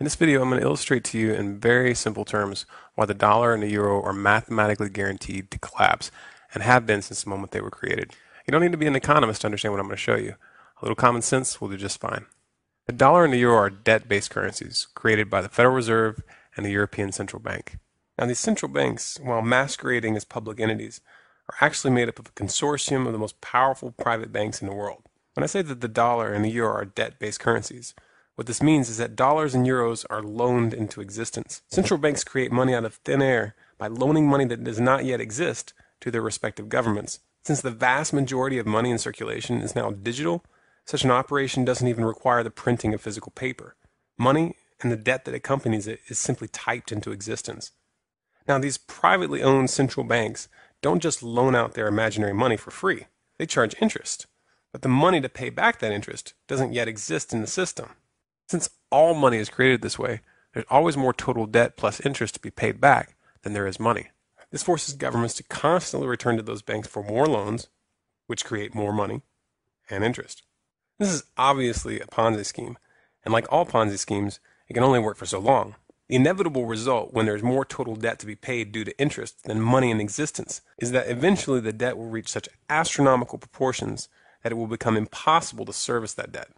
In this video, I'm going to illustrate to you in very simple terms why the dollar and the euro are mathematically guaranteed to collapse and have been since the moment they were created. You don't need to be an economist to understand what I'm going to show you. A little common sense will do just fine. The dollar and the euro are debt-based currencies created by the Federal Reserve and the European Central Bank. Now, these central banks, while masquerading as public entities, are actually made up of a consortium of the most powerful private banks in the world. When I say that the dollar and the euro are debt-based currencies, what this means is that dollars and euros are loaned into existence. Central banks create money out of thin air by loaning money that does not yet exist to their respective governments. Since the vast majority of money in circulation is now digital, such an operation doesn't even require the printing of physical paper. Money and the debt that accompanies it is simply typed into existence. Now, these privately owned central banks don't just loan out their imaginary money for free. They charge interest. But the money to pay back that interest doesn't yet exist in the system. Since all money is created this way, there's always more total debt plus interest to be paid back than there is money. This forces governments to constantly return to those banks for more loans, which create more money and interest. This is obviously a Ponzi scheme, and like all Ponzi schemes, it can only work for so long. The inevitable result when there's more total debt to be paid due to interest than money in existence is that eventually the debt will reach such astronomical proportions that it will become impossible to service that debt.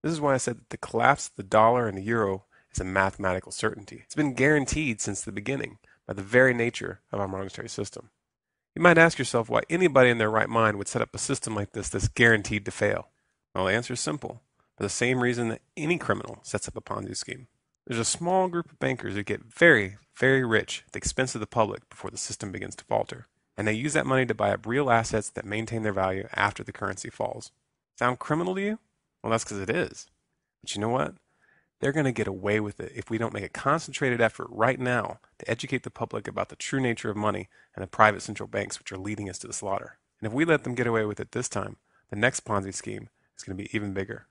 This is why I said that the collapse of the dollar and the euro is a mathematical certainty. It's been guaranteed since the beginning by the very nature of our monetary system. You might ask yourself why anybody in their right mind would set up a system like this that's guaranteed to fail. Well, the answer is simple. For the same reason that any criminal sets up a Ponzi scheme. There's a small group of bankers who get very, very rich at the expense of the public before the system begins to falter. And they use that money to buy up real assets that maintain their value after the currency falls. Sound criminal to you? Well, that's because it is. But you know what? They're going to get away with it if we don't make a concentrated effort right now to educate the public about the true nature of money and the private central banks which are leading us to the slaughter. And if we let them get away with it this time, the next Ponzi scheme is going to be even bigger.